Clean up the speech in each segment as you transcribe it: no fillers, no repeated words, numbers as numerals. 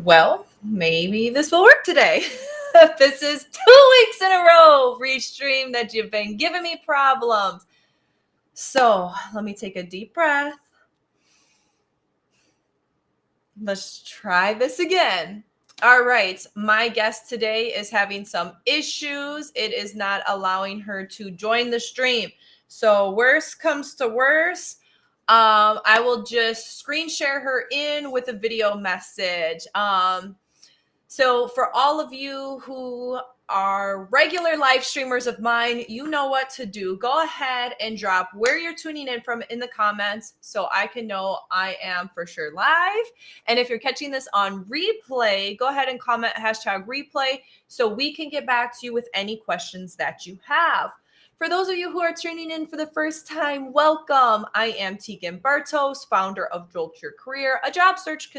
Well, maybe this will work today. This is 2 weeks in a row, Restream, that you've been giving me problems. So let me take a deep breath. Let's try this again. All right. My guest today is having some issues. It is not allowing her to join the stream. So worst comes to worst, I will just screen share her in with a video message. So for all of you who are regular live streamers of mine, you know what to do. Go ahead and drop where you're tuning in from in the comments so I can know I am for sure live. And if you're catching this on replay, go ahead and comment #replay so we can get back to you with any questions that you have. For those of you who are tuning in for the first time, welcome. I am 𝐉𝐎𝐈𝐄𝐀𝐌, founder of Jolt Your Career, a job search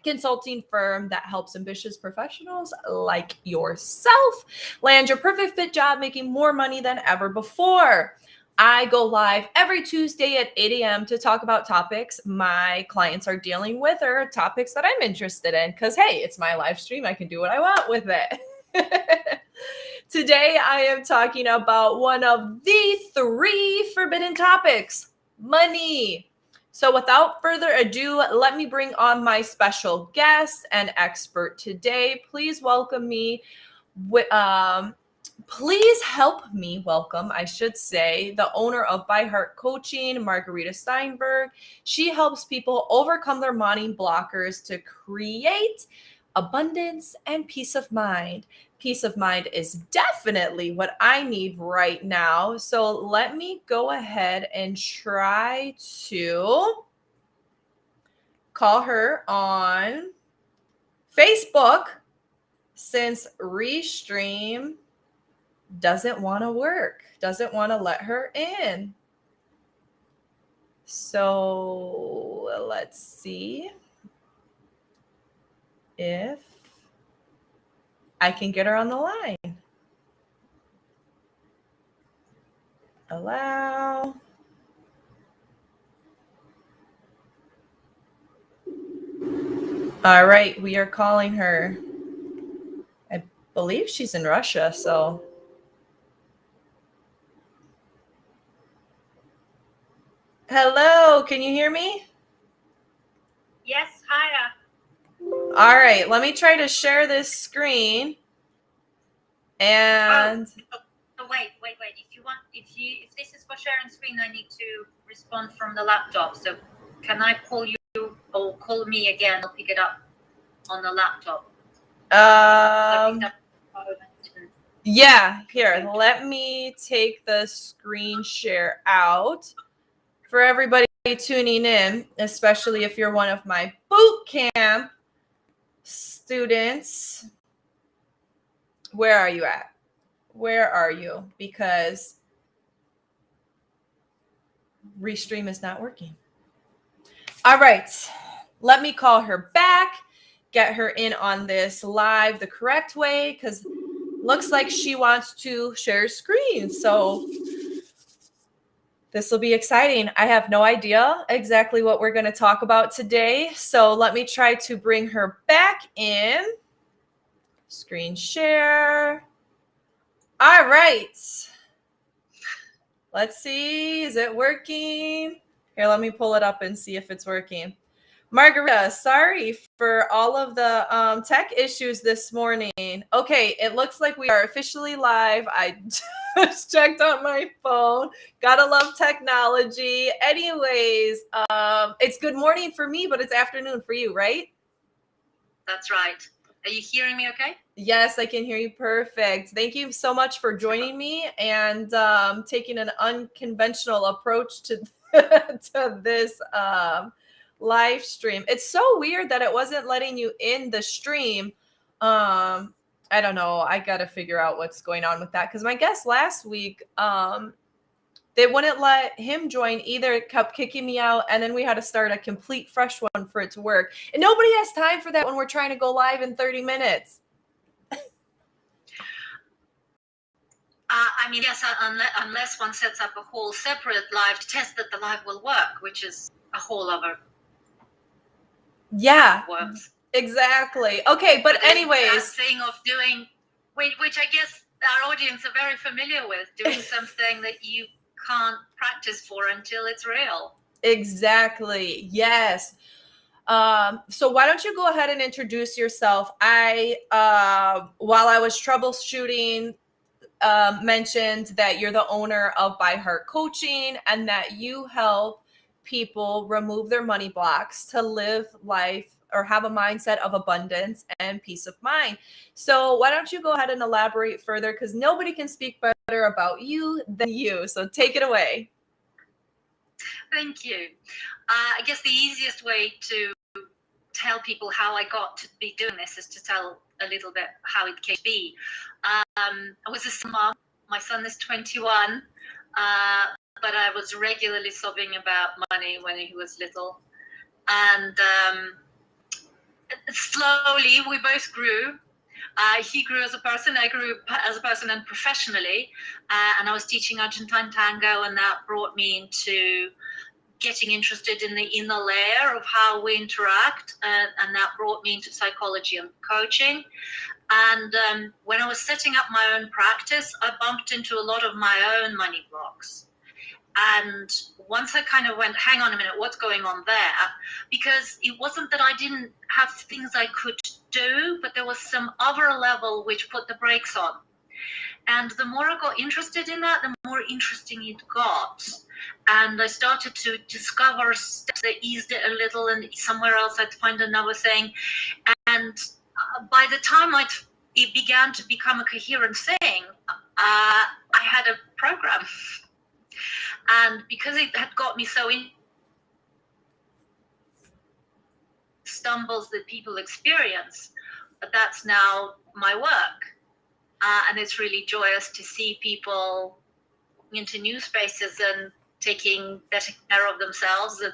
consulting firm that helps ambitious professionals like yourself land your perfect fit job, making more money than ever before. I go live every Tuesday at 8 a.m. to talk about topics my clients are dealing with or topics that I'm interested in because, hey, it's my live stream. I can do what I want with it. Today, I am talking about one of the 3 forbidden topics, money. So without further ado, let me bring on my special guest and expert today. Please welcome me. Please help me welcome, I should say, the owner of By Heart Coaching, Margarita Steinberg. She helps people overcome their money blockers to create abundance and peace of mind. Peace of mind is definitely what I need right now. So let me go ahead and try to call her on Facebook since Restream doesn't want to work, doesn't want to let her in. So let's see if I can get her on the line. Allow. All right, we are calling her. I believe she's in Russia, so. Hello, can you hear me? Yes, hiya. All right, let me try to share this screen. And wait. If this is for sharing screen, I need to respond from the laptop. So can I call you or call me again? I'll pick it up on the laptop. Yeah, here, let me take the screen share out for everybody tuning in, especially if you're one of my boot camp students. Where are you at? Where are you? Because Restream is not working. All right, let me call her back, get her in on this live the correct way, because looks like she wants to share screen. So this will be exciting. I have no idea exactly what we're going to talk about today. So let me try to bring her back in. Screen share. All right. Let's see. Is it working? Here, let me pull it up and see if it's working. Margarita, sorry for all of the tech issues this morning. Okay, it looks like we are officially live. I just checked on my phone. Gotta love technology. Anyways, it's good morning for me, but it's afternoon for you, right? That's right. Are you hearing me okay? Yes, I can hear you perfect. Thank you so much for joining me and taking an unconventional approach to, to this live stream. It's so weird that it wasn't letting you in the stream. I don't know. I got to figure out what's going on with that because my guest last week, they wouldn't let him join either. It kept kicking me out. And then we had to start a complete fresh one for it to work. And nobody has time for that when we're trying to go live in 30 minutes. I mean, yes, unless one sets up a whole separate live to test that the live will work, which is a whole other yeah works. Exactly. Okay, but That anyways, thing of doing, which I guess our audience are very familiar with, doing something that you can't practice for until it's real. exactly. Yes. So why don't you go ahead and introduce yourself? While I was troubleshooting, mentioned that you're the owner of By Heart Coaching and that you help people remove their money blocks to live life or have a mindset of abundance and peace of mind. So why don't you go ahead and elaborate further, because nobody can speak better about you than you. So take it away. Thank you. I guess the easiest way to tell people how I got to be doing this is to tell a little bit how it came to be. I was a single mom. My son is 21, but I was regularly sobbing about money when he was little. And slowly we both grew. He grew as a person, I grew as a person and professionally. And I was teaching Argentine tango, and that brought me into getting interested in the inner layer of how we interact, and that brought me into psychology and coaching. And when I was setting up my own practice, I bumped into a lot of my own money blocks. And once I kind of went, hang on a minute, what's going on there? Because it wasn't that I didn't have things I could do, but there was some other level which put the brakes on. And the more I got interested in that, the more interesting it got. And I started to discover steps that eased it a little, and somewhere else I'd find another thing. And by the time it began to become a coherent thing, I had a program. And because it had got me so in stumbles that people experience, that's now my work. And it's really joyous to see people into new spaces and taking better care of themselves, of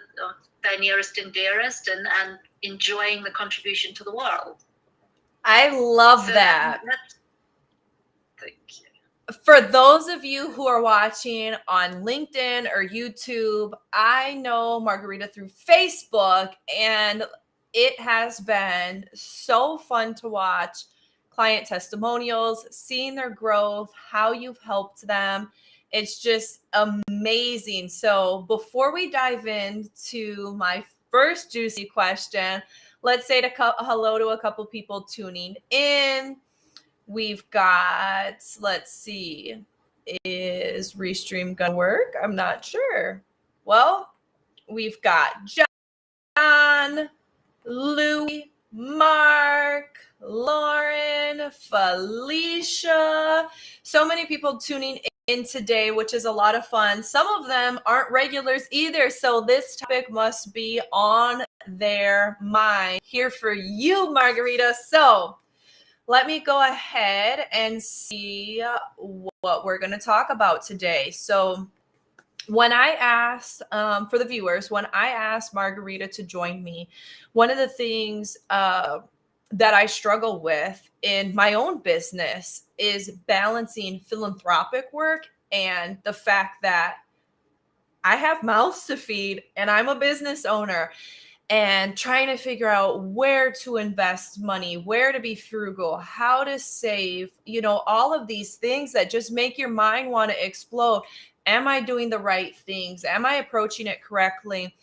their nearest and dearest, and enjoying the contribution to the world. I love that. Thank you. For those of you who are watching on LinkedIn or YouTube, I know Margarita through Facebook, and it has been so fun to watch client testimonials, seeing their growth, how you've helped them. It's just amazing. So before we dive into my first juicy question, let's say hello to a couple people tuning in. We've got, let's see, is Restream gonna work? I'm not sure. Well, we've got John, Louie, Mark, Lauren, Felicia. So many people tuning in today, which is a lot of fun. Some of them aren't regulars either, so this topic must be on their mind. Here for you, Margarita. So let me go ahead and see what we're going to talk about today. So when I asked, for the viewers, when I asked Margarita to join me, one of the things that I struggle with in my own business is balancing philanthropic work and the fact that I have mouths to feed and I'm a business owner, and trying to figure out where to invest money, where to be frugal, how to save, all of these things that just make your mind want to explode. Am I doing the right things? Am I approaching it correctly?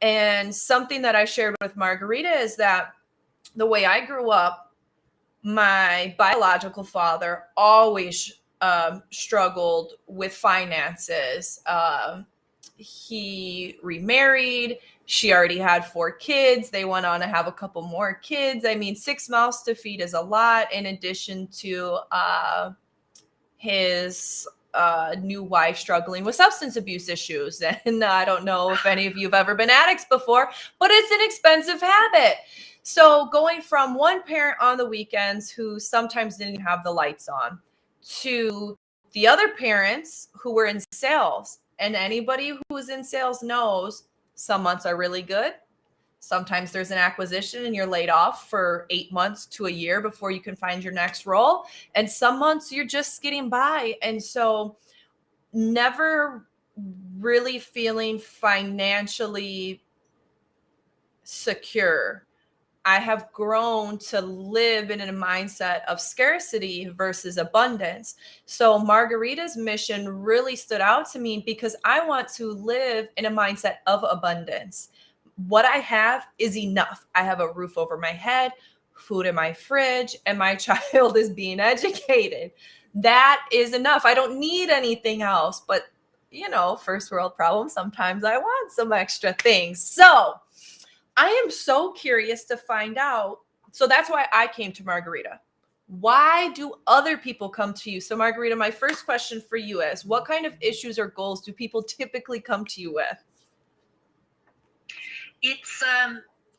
And something that I shared with Margarita is that the way I grew up, my biological father always struggled with finances. He remarried. She already had 4 kids. They went on to have a couple more kids. I mean, 6 mouths to feed is a lot, in addition to his new wife struggling with substance abuse issues. And I don't know if any of you have ever been addicts before, but it's an expensive habit. So going from one parent on the weekends who sometimes didn't have the lights on to the other parents who were in sales. And anybody who is in sales knows some months are really good. Sometimes there's an acquisition and you're laid off for 8 months to a year before you can find your next role. And some months you're just getting by. And so never really feeling financially secure I have grown to live in a mindset of scarcity versus abundance. So Margarita's mission really stood out to me because I want to live in a mindset of abundance. What I have is enough. I have a roof over my head, food in my fridge, and my child is being educated. That is enough. I don't need anything else. But, first world problems, sometimes I want some extra things. So I am so curious to find out. So that's why I came to Margarita. Why do other people come to you? So, Margarita, my first question for you is, what kind of issues or goals do people typically come to you with? It's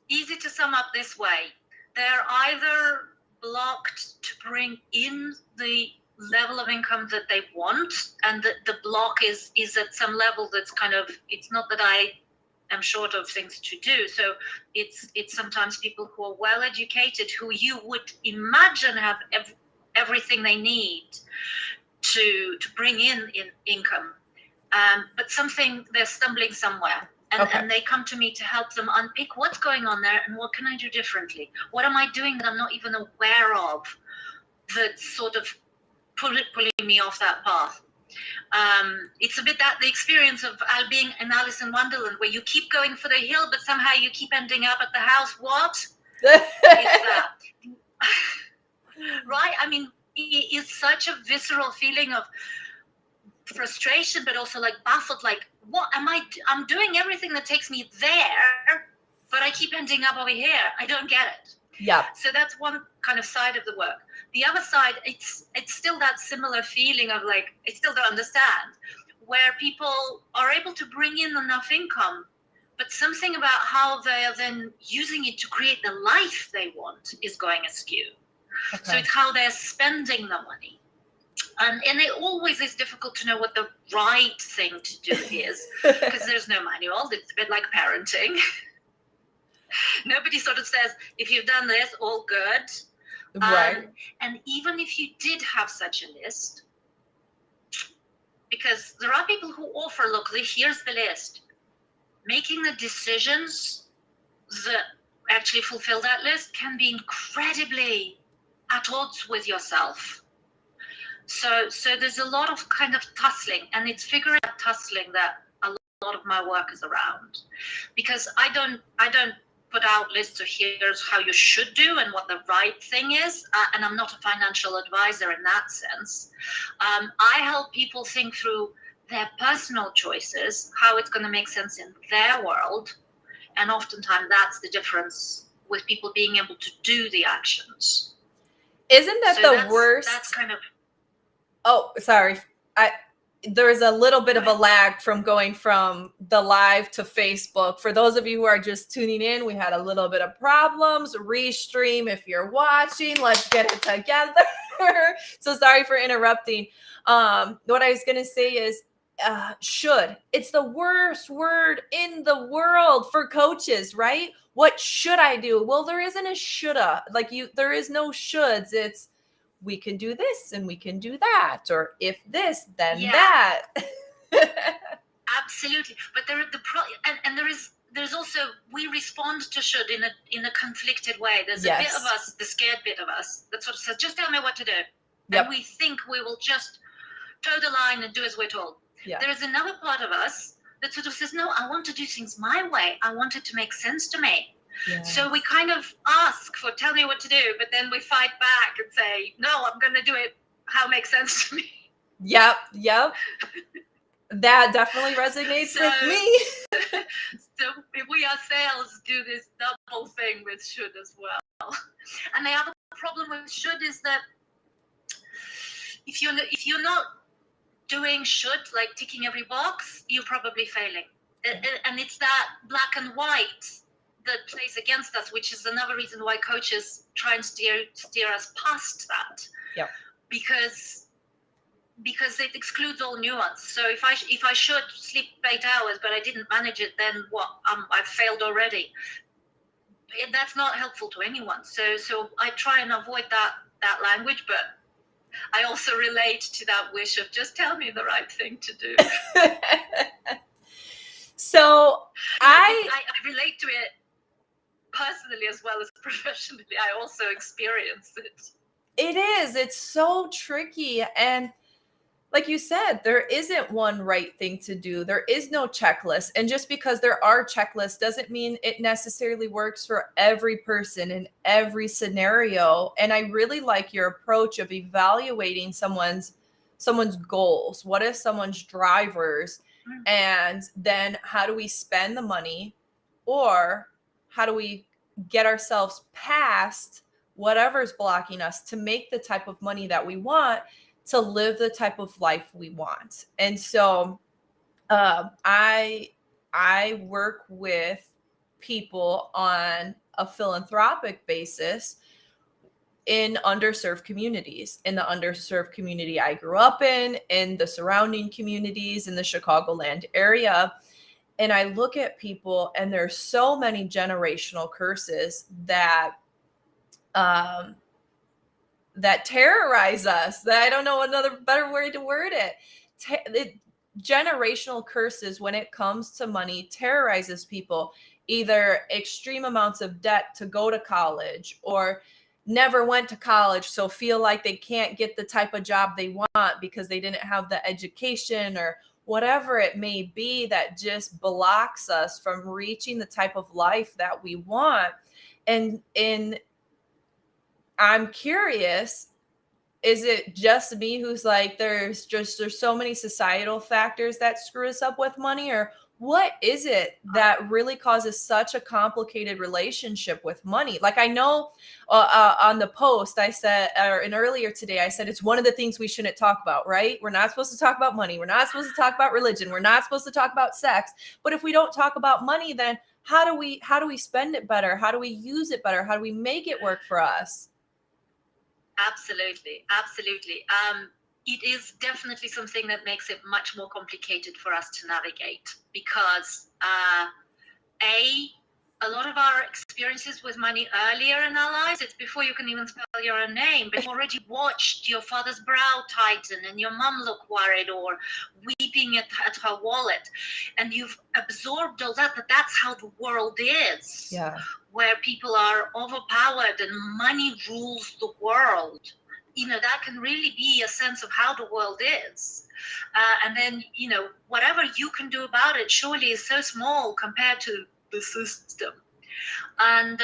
easy to sum up this way. They're either blocked to bring in the level of income that they want, and the block is at some level that's kind of, it's not that I am short of things to do. So it's sometimes people who are well educated, who you would imagine have everything they need to bring in income, but something, they're stumbling somewhere. And they come to me to help them unpick what's going on there and what can I do differently? What am I doing that I'm not even aware of that's sort of pulling me off that path? It's a bit that the experience of being in Alice in Wonderland, where you keep going for the hill, but somehow you keep ending up at the house. What? It's that. Right? I mean, it's such a visceral feeling of frustration, but also like baffled, like, what am I'm doing everything that takes me there, but I keep ending up over here. I don't get it. Yeah. So that's one kind of side of the work. The other side, it's still that similar feeling of like, I still don't understand, where people are able to bring in enough income, but something about how they are then using it to create the life they want is going askew. Okay. So it's how they're spending the money. And it always is difficult to know what the right thing to do is, because there's no manual. It's a bit like parenting. Nobody sort of says, if you've done this, all good. Right. And even if you did have such a list, because there are people who offer, look, here's the list. Making the decisions that actually fulfill that list can be incredibly at odds with yourself. So there's a lot of kind of tussling, and it's figuring out tussling that a lot of my work is around, because I don't put out lists of here's how you should do and what the right thing is, and I'm not a financial advisor in that sense. I help people think through their personal choices, how it's going to make sense in their world, and oftentimes that's the difference with people being able to do the actions. Isn't that the worst? That's kind of. Oh, sorry. There's a little bit of a lag from going from the live to Facebook. For those of you who are just tuning in, we had a little bit of problems. Restream if you're watching. Let's get it together. So sorry for interrupting. What I was going to say is should. It's the worst word in the world for coaches, right? What should I do? Well, there isn't a shoulda. There is no shoulds. It's we can do this and we can do that, or if this, then that. Absolutely. But there's also, we respond to should in a conflicted way. There's a bit of us, the scared bit of us, that sort of says, just tell me what to do. Yep. And we think we will just toe the line and do as we're told. Yeah. There is another part of us that sort of says, no, I want to do things my way. I want it to make sense to me. Yes. So we kind of ask for, tell me what to do, but then we fight back and say, no, I'm going to do it how it makes sense to me. Yep. That definitely resonates with me. So we ourselves do this double thing with should as well. And the other problem with should is that if you're not doing should, like ticking every box, you're probably failing. And it's that black and white that plays against us, which is another reason why coaches try and steer us past that. Yep. Because it excludes all nuance. So if I should sleep 8 hours but I didn't manage it, then what? I've failed already. That's not helpful to anyone. So I try and avoid that language, but I also relate to that wish of just tell me the right thing to do. So I relate to it personally as well as professionally, I also experience it. It is. It's so tricky. And like you said, there isn't one right thing to do. There is no checklist. And just because there are checklists doesn't mean it necessarily works for every person in every scenario. And I really like your approach of evaluating someone's goals. What is someone's drivers? And then how do we spend the money, or how do we get ourselves past whatever's blocking us to make the type of money that we want, to live the type of life we want. And so I work with people on a philanthropic basis in underserved communities, in the underserved community I grew up in the surrounding communities in the Chicagoland area. And I look at people, and there's so many generational curses that that terrorize us, that I don't know another better way to word it. Generational curses when it comes to money terrorizes people. Either extreme amounts of debt to go to college, or never went to college, so feel like they can't get the type of job they want because they didn't have the education, or whatever it may be, that just blocks us from reaching the type of life that we want. And I'm curious, is it just me who's like, there's so many societal factors that screw us up with money, or what is it that really causes such a complicated relationship with money? Like, I know on the post I said, or earlier today, I said it's one of the things we shouldn't talk about, right? We're not supposed to talk about money. We're not supposed to talk about religion. We're not supposed to talk about sex. But if we don't talk about money, then how do we spend it better? How do we use it better? How do we make it work for us? Absolutely. It is definitely something that makes it much more complicated for us to navigate, because a lot of our experiences with money earlier in our lives, it's before you can even spell your own name, but you've already watched your father's brow tighten and your mum look worried or weeping at her wallet, and you've absorbed all that that's how the world is. Yeah. Where people are overpowered and money rules the world. That can really be a sense of how the world is. And then, whatever you can do about it surely is so small compared to the system. And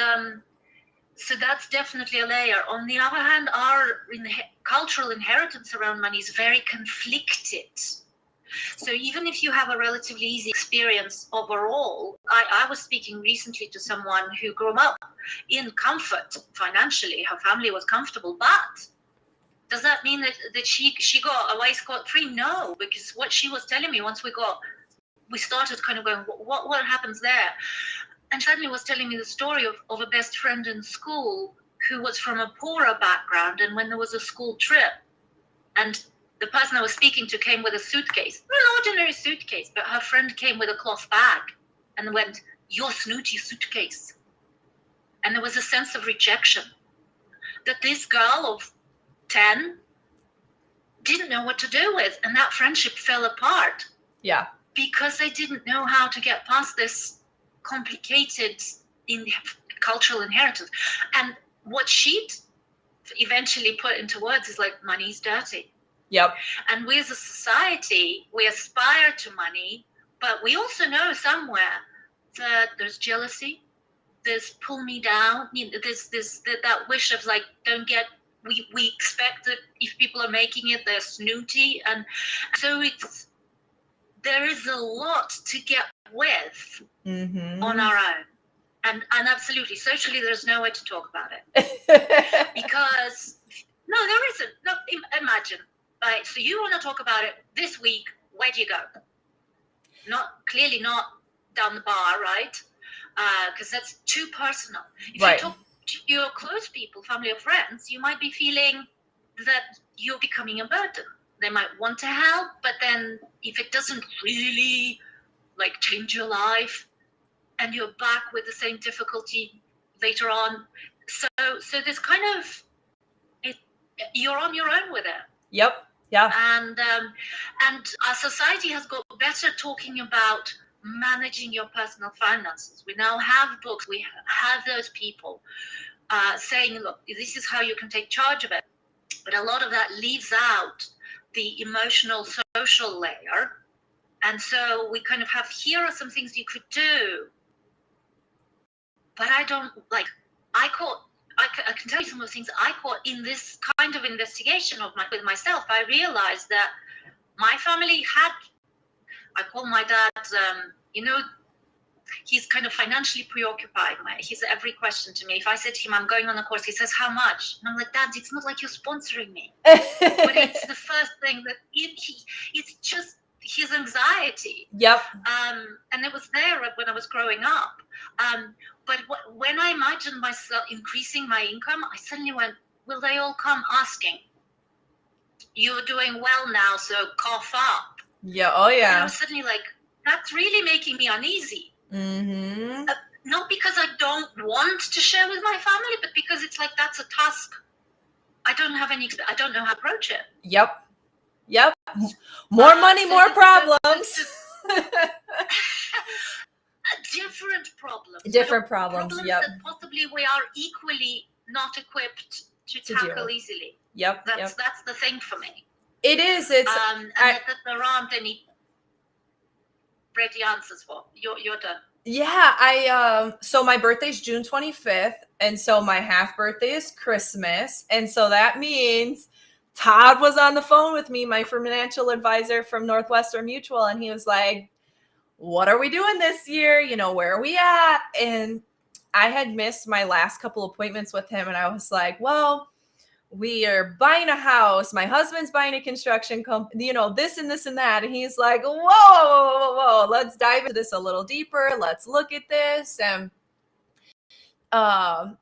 so that's definitely a layer. On the other hand, our cultural inheritance around money is very conflicted. So even if you have a relatively easy experience overall, I was speaking recently to someone who grew up in comfort financially. Her family was comfortable, but does that mean that she got away scot-free? No, because what she was telling me, once we started kind of going, what happens there? And suddenly was telling me the story of a best friend in school who was from a poorer background, and when there was a school trip, and the person I was speaking to came with a suitcase, an ordinary suitcase, but her friend came with a cloth bag and went, "Your snooty suitcase." And there was a sense of rejection that this girl of 10 didn't know what to do with. And that friendship fell apart. Yeah. Because they didn't know how to get past this complicated cultural inheritance. And what she'd eventually put into words is like, money's dirty. Yep. And we as a society, we aspire to money, but we also know somewhere that there's jealousy, there's pull me down, there's that wish of like, we expect that if people are making it, they're snooty. And so there is a lot to get with on our own. And absolutely, socially, there's no way to talk about it. Because, no, there isn't. No, imagine. Right, so you want to talk about it this week, where do you go? Clearly not down the bar, right? Because that's too personal. If you talk to your close people, family or friends, you might be feeling that you're becoming a burden. They might want to help, but then if it doesn't really change your life, and you're back with the same difficulty later on. So this kind of, you're on your own with it. Yep. Yeah. And our society has got better talking about managing your personal finances. We now have books, we have those people saying, look, this is how you can take charge of it. But a lot of that leaves out the emotional, social layer. And so we kind of have, here are some things you could do. But I don't, like, I can tell you some of the things I caught in this kind of investigation with myself. I realized that my family had, I call my dad, he's kind of financially preoccupied. He's every question to me. If I said to him, I'm going on a course, he says, how much? And I'm like, Dad, it's not like you're sponsoring me. But it's the first thing that it's just his anxiety. Yep. And it was there when I was growing up. But when I imagined myself increasing my income, I suddenly went, will they all come asking? You're doing well now, so cough up. Yeah. Oh, yeah. And I was suddenly like, that's really making me uneasy. Mm-hmm. Not because I don't want to share with my family, but because it's like, that's a task. I don't know how to approach it. Yep. More money, more problems. Different problems. Yep. That possibly we are equally not equipped to tackle easily. Yep. That's the thing for me. It is. That there aren't any ready answers for. You're done. Yeah, so my birthday's June 25th, and so my half birthday is Christmas, and so that means Todd was on the phone with me, my financial advisor from Northwestern Mutual, and he was like, what are we doing this year? Where are we at? And I had missed my last couple appointments with him, and I was like, well, we are buying a house. My husband's buying a construction company, this and this and that. And he's like, whoa, let's dive into this a little deeper. Let's look at this and all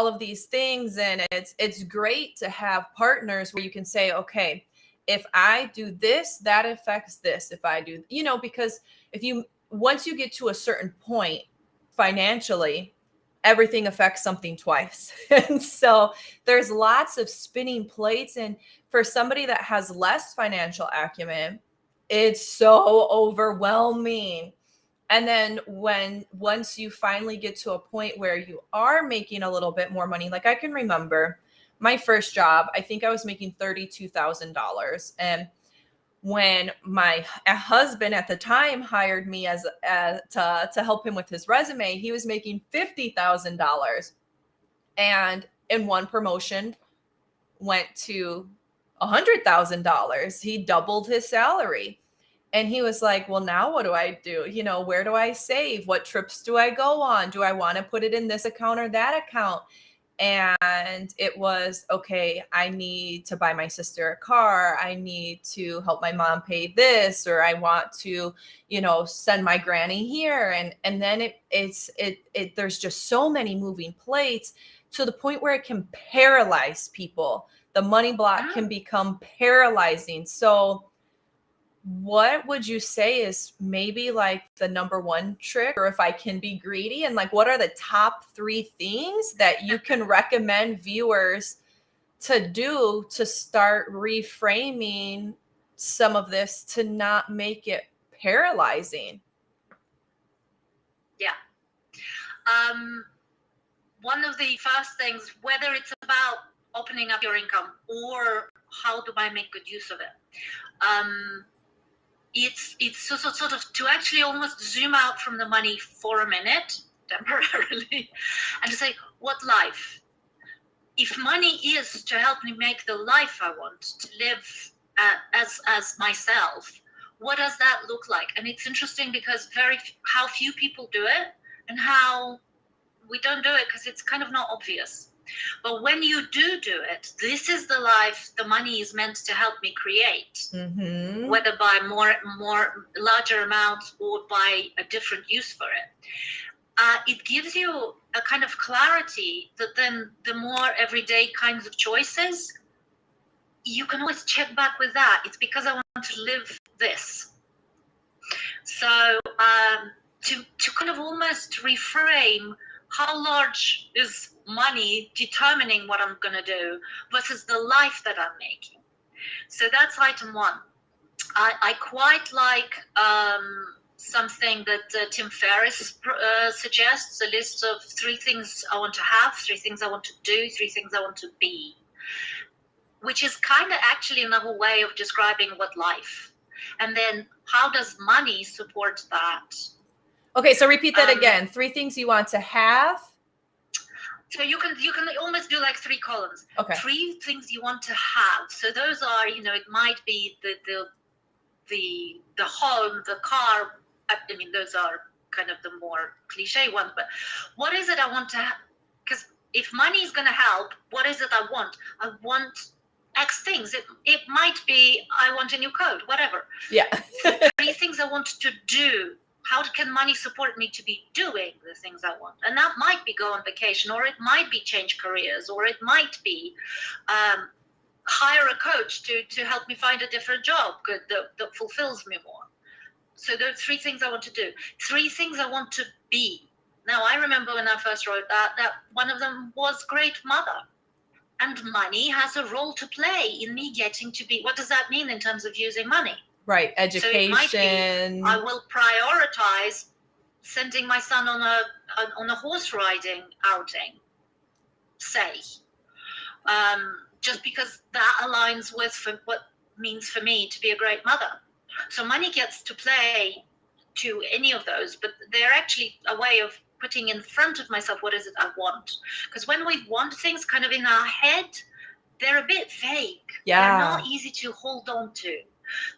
of these things. And it's great to have partners where you can say, okay, if I do this, that affects this. If I do, because once you get to a certain point financially, everything affects something twice. And so there's lots of spinning plates. And for somebody that has less financial acumen, it's so overwhelming. And then once you finally get to a point where you are making a little bit more money, like I can remember my first job, I think I was making $32,000. And when my husband at the time hired me to help him with his resume, he was making $50,000, and in one promotion went to $100,000. He doubled his salary, and he was like, well, now what do I do? Where do I save? What trips do I go on? Do I want to put it in this account or that account? And it was, okay, I need to buy my sister a car. I need to help my mom pay this, or I want to, send my granny here. And then there's just so many moving plates to the point where it can paralyze people. The money block can become paralyzing. So what would you say is maybe like the number one trick, or if I can be greedy, and like, what are the top 3 things that you can recommend viewers to do to start reframing some of this to not make it paralyzing? Yeah. One of the first things, whether it's about opening up your income or how do I make good use of it, it's sort of to actually almost zoom out from the money for a minute temporarily and to say, what life? If money is to help me make the life I want to live as myself, what does that look like? And it's interesting because how few people do it and how we don't do it because it's kind of not obvious. But when you do it, this is the life the money is meant to help me create, whether by more larger amounts or by a different use for it. It gives you a kind of clarity that then the more everyday kinds of choices, you can always check back with that. It's because I want to live this. So to kind of almost reframe how large is money determining what I'm going to do versus the life that I'm making. So that's item 1. I quite like something that Tim Ferriss suggests, a list of 3 things I want to have, 3 things I want to do, 3 things I want to be, which is kind of actually another way of describing what life. And then how does money support that? Okay, so repeat that again. 3 things you want to have. So you can almost do like 3 columns. Okay. 3 things you want to have. So those are, it might be the home, the car. I mean, those are kind of the more cliche ones. But what is it I want to have? Because if money is going to help, what is it I want? I want X things. It might be I want a new coat, whatever. Yeah. 3 things I want to do. How can money support me to be doing the things I want? And that might be go on vacation, or it might be change careers, or it might be hire a coach to help me find a different job that fulfills me more. So there are 3 things I want to do. 3 things I want to be. Now, I remember when I first wrote that one of them was great mother. And money has a role to play in me getting to be. What does that mean in terms of using money? Right, education. So it might be, I will prioritize sending my son on a horse riding outing, say, just because that aligns with what means for me to be a great mother. So money gets to play to any of those, but they're actually a way of putting in front of myself what is it I want. Because when we want things kind of in our head, they're a bit vague. Yeah. They're not easy to hold on to.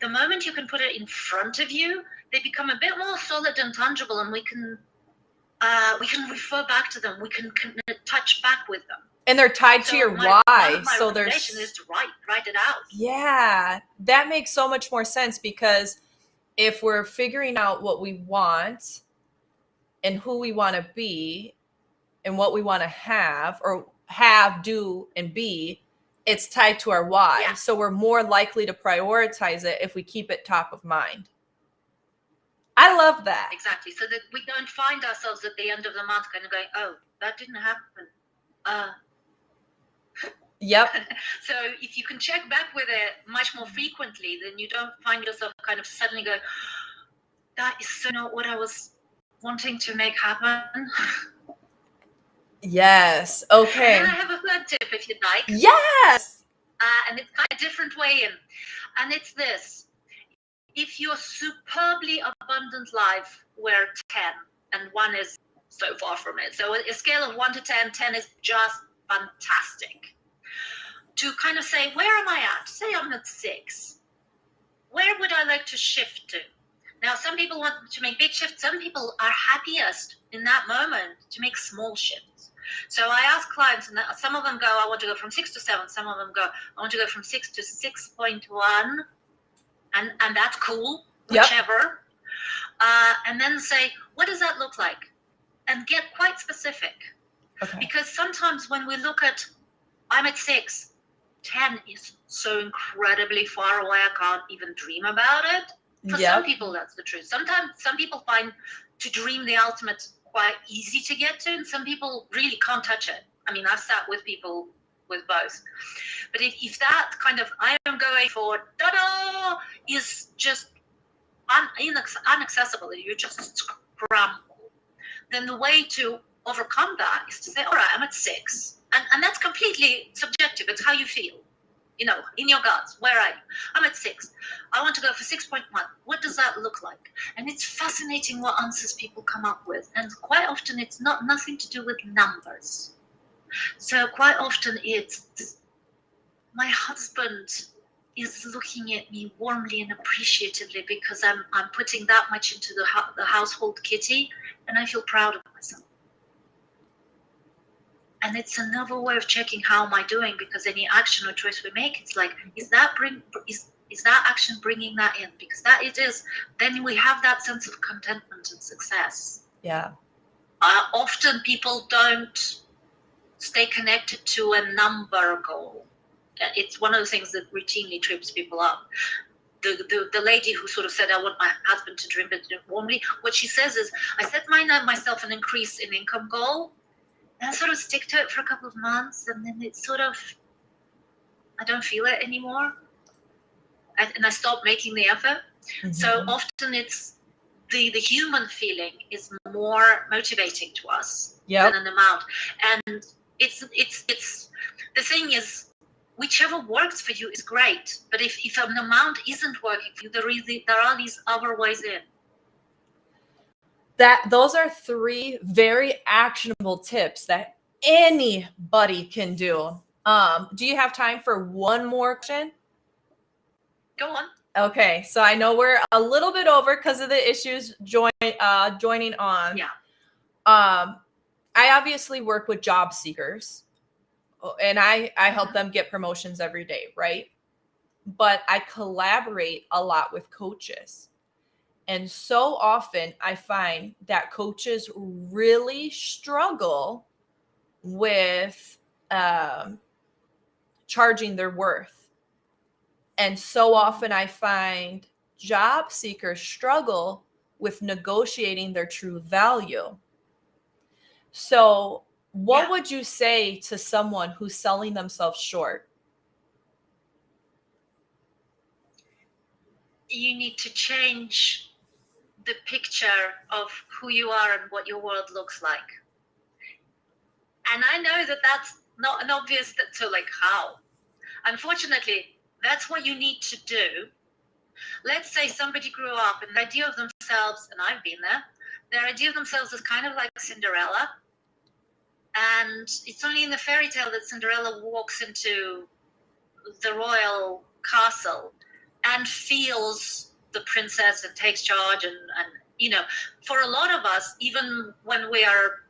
The moment you can put it in front of you, they become a bit more solid and tangible, and we can refer back to them. We can touch back with them. And they're tied to your why. My recommendation is to write it out. Yeah, that makes so much more sense, because if we're figuring out what we want and who we want to be and what we want to have, or have, do, and be, it's tied to our why. Yeah. So we're more likely to prioritize it if we keep it top of mind. I love that. Exactly. So that we don't find ourselves at the end of the month kind of going, oh, that didn't happen. Yep. So if you can check back with it much more frequently, then you don't find yourself kind of suddenly going, that is so not what I was wanting to make happen. Yes. Okay. And then I have a 3rd tip, if you'd like. Yes. And it's kind of a different way in. And it's this. If your superbly abundant life were 10 and 1 is so far from it. So a scale of 1 to 10, 10 is just fantastic. To kind of say, where am I at? Say I'm at 6. Where would I like to shift to? Now, some people want to make big shifts. Some people are happiest in that moment to make small shifts. So I ask clients, and some of them go, I want to go from 6 to 7. Some of them go, I want to go from 6 to 6.1. And that's cool, whichever. Yep. And then say, what does that look like? And get quite specific. Okay. Because sometimes when we look at, I'm at 6, 10 is so incredibly far away, I can't even dream about it. For some people, that's the truth. Sometimes some people find to dream the ultimate quite easy to get to, and some people really can't touch it. I mean, I've sat with people with both. But if that kind of I am going for ta-da is just inaccessible, you just scramble, then the way to overcome that is to say, all right, I'm at 6. And that's completely subjective. It's how you feel. In your guts, where are you? I'm at 6. I want to go for 6.1. What does that look like? And it's fascinating what answers people come up with. And quite often it's nothing to do with numbers. So quite often it's, my husband is looking at me warmly and appreciatively because I'm putting that much into the household kitty, and I feel proud of myself. And it's another way of checking how am I doing, because any action or choice we make, it's like, is that action bringing that in? Because that it is, then we have that sense of contentment and success. Yeah. Often people don't stay connected to a number goal. It's one of the things that routinely trips people up. The lady who sort of said, I want my husband to dream it warmly, what she says is, I set myself an increase in income goal, and I sort of stick to it for a couple of months, and then it's sort of, I don't feel it anymore. And I stop making the effort. Mm-hmm. So often it's the human feeling is more motivating to us Yep. than an amount. And it's the thing is, whichever works for you is great. But if an amount isn't working for you, there are these other ways in. Those are 3 very actionable tips that anybody can do. Do you have time for one more question? Go on. Okay, so I know we're a little bit over because of the issues joining on. Yeah. I obviously work with job seekers, and I help them get promotions every day, right? But I collaborate a lot with coaches. And so often I find that coaches really struggle with charging their worth. And so often I find job seekers struggle with negotiating their true value. So, what would you say to someone who's selling themselves short? You need to change the picture of who you are and what your world looks like. And I know that that's not an obvious, so like how? Unfortunately, that's what you need to do. Let's say somebody grew up and the idea of themselves, and I've been there, their idea of themselves is kind of like Cinderella. And it's only in the fairy tale that Cinderella walks into the royal castle and feels the princess and takes charge. And you know, for a lot of us, even when we are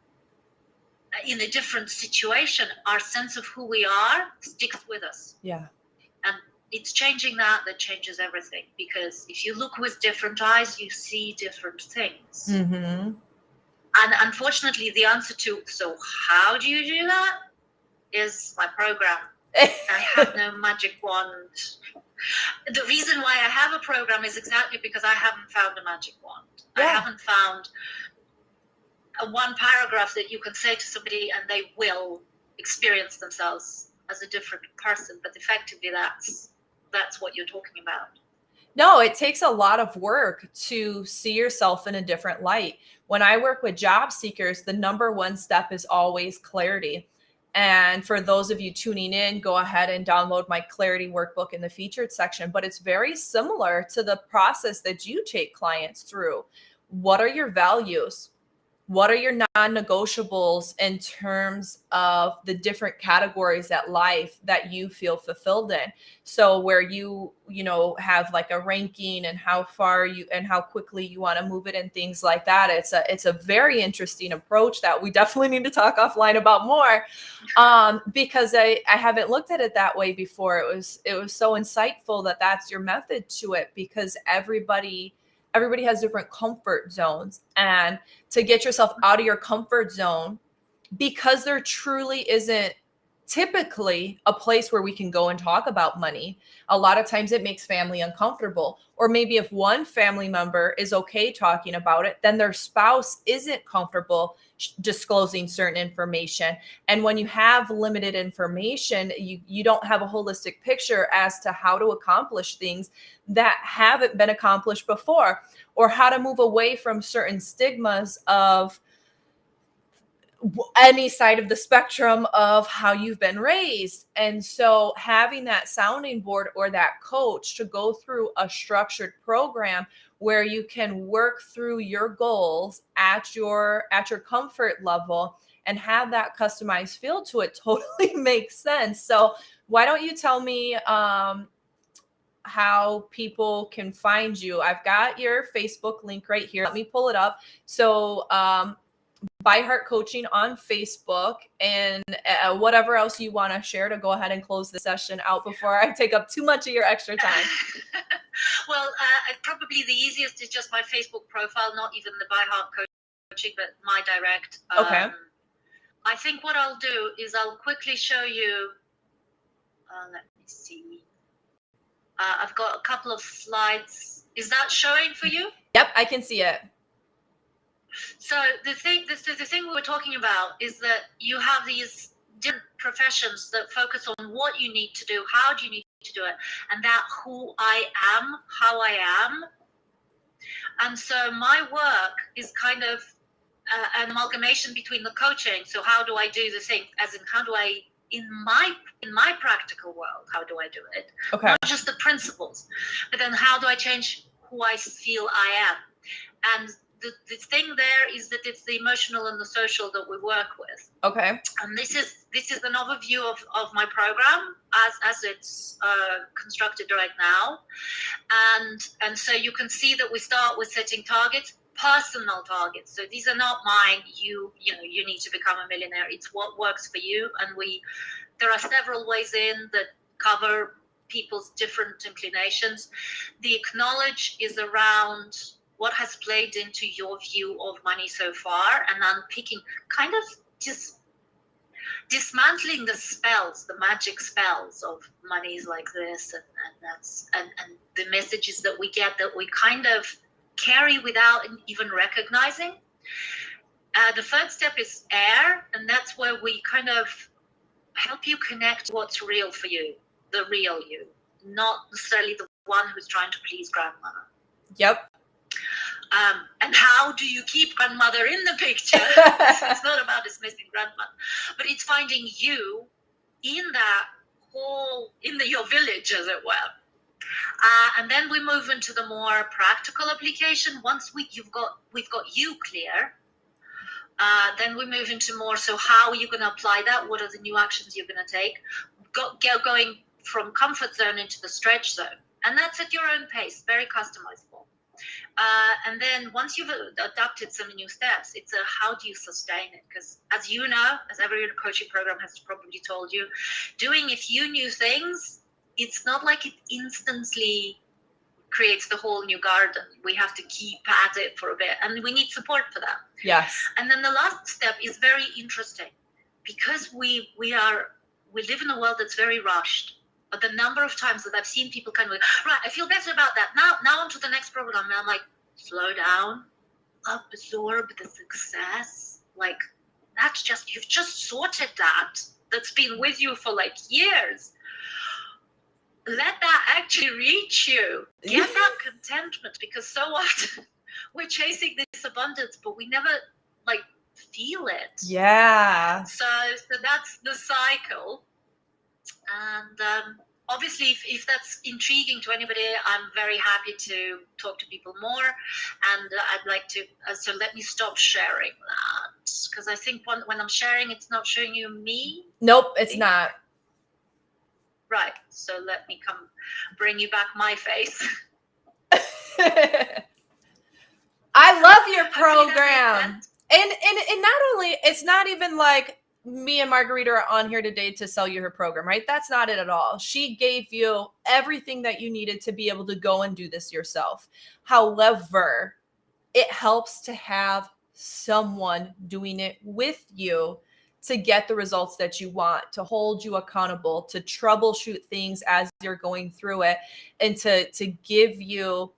in a different situation, our sense of who we are sticks with us. Yeah. And it's changing that changes everything. Because if you look with different eyes, you see different things. Mm-hmm. And unfortunately, the answer to, so how do you do that, is my program. I have no magic wand. The reason why I have a program is exactly because I haven't found a magic wand. Yeah. I haven't found one paragraph that you can say to somebody and they will experience themselves as a different person. But effectively, that's what you're talking about. No, it takes a lot of work to see yourself in a different light. When I work with job seekers, the number one step is always clarity. And for those of you tuning in, go ahead and download my clarity workbook in the featured section. But it's very similar to the process that you take clients through. What are your values? What are your non-negotiables in terms of the different categories at life that you feel fulfilled in? So where you have like a ranking and how far you and how quickly you want to move it and things like that. It's a very interesting approach that we definitely need to talk offline about more, because I haven't looked at it that way before. It was so insightful that that's your method to it, because everybody has different comfort zones, and to get yourself out of your comfort zone, because there truly isn't typically a place where we can go and talk about money. A lot of times it makes family uncomfortable, or maybe if one family member is okay talking about it, then their spouse isn't comfortable disclosing certain information. And when you have limited information, you don't have a holistic picture as to how to accomplish things that haven't been accomplished before, or how to move away from certain stigmas of any side of the spectrum of how you've been raised. And so having that sounding board or that coach to go through a structured program where you can work through your goals at your comfort level and have that customized feel to it totally makes sense. So why don't you tell me how people can find you? I've got your Facebook link right here. Let me pull it up. So By Heart Coaching on Facebook, and whatever else you want to share to go ahead and close the session out before I take up too much of your extra time. Well, probably the easiest is just my Facebook profile, not even the By Heart Coaching, but my direct. Okay. I think what I'll do is I'll quickly show you. Let me see. I've got a couple of slides. Is that showing for you? Yep, I can see it. So the thing we were talking about is that you have these different professions that focus on what you need to do, how do you need to do it, and that who I am, how I am. And so my work is kind of an amalgamation between the coaching. So how do I do the thing? As in, how do I, in my practical world, how do I do it? Okay. Not just the principles, but then how do I change who I feel I am? And the thing there is that it's the emotional and the social that we work with. Okay. And this is an overview of my program as it's constructed right now. And so you can see that we start with setting targets, personal targets. So these are not mine. You need to become a millionaire. It's what works for you. And there are several ways in that cover people's different inclinations. The acknowledge is around what has played into your view of money so far, and unpicking, kind of just dismantling the spells, the magic spells of money is like this, and the messages that we get that we kind of carry without even recognizing. The third step is air, and that's where we kind of help you connect what's real for you, the real you, not necessarily the one who's trying to please grandmother. Yep. And how do you keep grandmother in the picture? It's not about dismissing grandmother, but it's finding you in that whole, your village, as it were. And then we move into the more practical application. Once we've got you clear, then we move into more, so how are you going to apply that? What are the new actions you're going to take? Going from comfort zone into the stretch zone. And that's at your own pace, very customizable. And then once you've adopted some new steps, it's how do you sustain it? Because as you know, as every coaching program has probably told you, doing a few new things, it's not like it instantly creates the whole new garden. We have to keep at it for a bit, and we need support for that. Yes. And then the last step is very interesting, because we live in a world that's very rushed. But the number of times that I've seen people kind of like, right, I feel better about that. Now on to the next program. And I'm like, slow down, absorb the success. Like, you've just sorted that. That's been with you for like years. Let that actually reach you. Get that contentment, because so often we're chasing this abundance, but we never like feel it. Yeah. So that's the cycle. And obviously, if that's intriguing to anybody, I'm very happy to talk to people more. And I'd like to, so let me stop sharing that, because I think when I'm sharing, it's not showing you me. Nope, it's not. Right. So let me come bring you back my face. I love your program. And not only, it's not even like me and Margarita are on here today to sell you her program, right? That's not it at all. She gave you everything that you needed to be able to go and do this yourself. However, it helps to have someone doing it with you to get the results that you want, to hold you accountable, to troubleshoot things as you're going through it, and to give you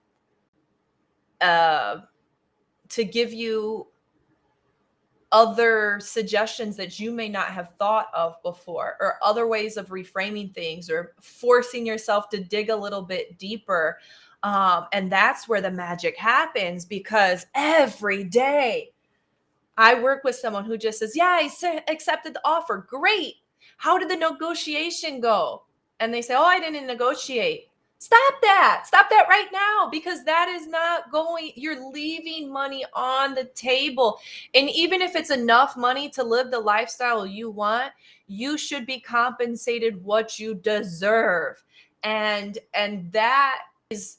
other suggestions that you may not have thought of before, or other ways of reframing things, or forcing yourself to dig a little bit deeper. And that's where the magic happens, because every day I work with someone who just says, yeah, I accepted the offer. Great. How did the negotiation go? And they say, oh, I didn't negotiate. Stop that. Stop that right now, because that is not going, you're leaving money on the table. And even if it's enough money to live the lifestyle you want, you should be compensated what you deserve. And that is,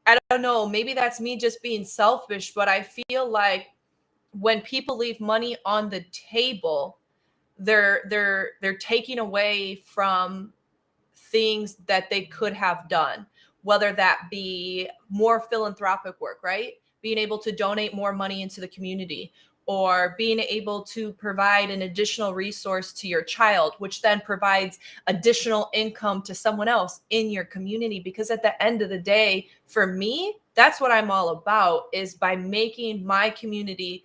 I don't know, maybe that's me just being selfish, but I feel like when people leave money on the table, they're taking away from things that they could have done, whether that be more philanthropic work, right? Being able to donate more money into the community, or being able to provide an additional resource to your child, which then provides additional income to someone else in your community. Because at the end of the day, for me, that's what I'm all about, is by making my community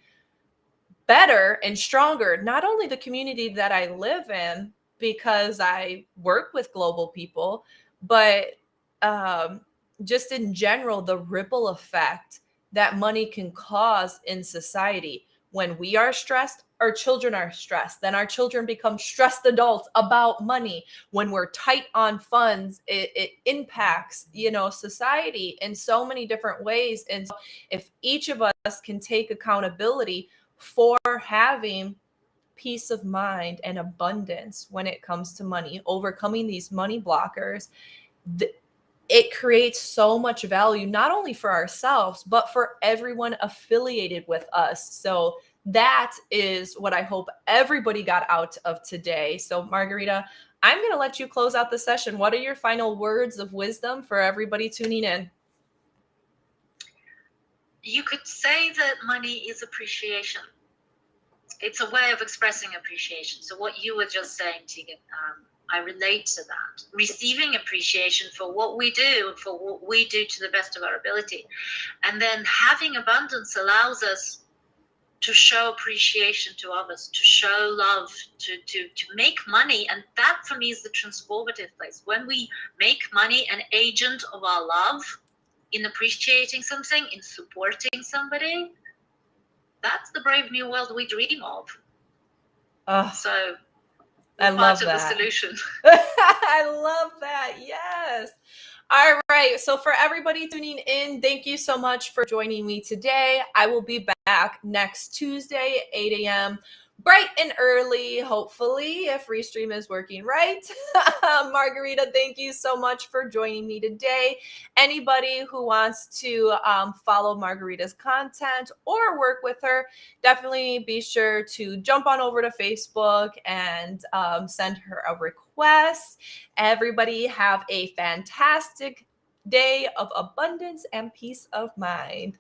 better and stronger. Not only the community that I live in, because I work with global people, but just in general, the ripple effect that money can cause in society. When we are stressed, our children are stressed. Then our children become stressed adults about money. When we're tight on funds, it impacts, society in so many different ways. And so if each of us can take accountability for having peace of mind and abundance when it comes to money, overcoming these money blockers, it creates so much value, not only for ourselves, but for everyone affiliated with us. So that is what I hope everybody got out of today. So, Margarita, I'm going to let you close out the session. What are your final words of wisdom for everybody tuning in? You could say that money is appreciation. It's a way of expressing appreciation. So what you were just saying, Tegan, I relate to that. Receiving appreciation for what we do, for what we do to the best of our ability. And then having abundance allows us to show appreciation to others, to show love, to make money. And that for me is the transformative place. When we make money an agent of our love, in appreciating something, in supporting somebody, that's the brave new world we dream of. So I love part of that. the solution. I love that. Yes. All right. So for everybody tuning in, thank you so much for joining me today. I will be back next Tuesday, 8 a.m. bright and early, hopefully, if Restream is working right. Margarita, thank you so much for joining me today. Anybody who wants to follow Margarita's content or work with her, definitely be sure to jump on over to Facebook and send her a request. Everybody have a fantastic day of abundance and peace of mind.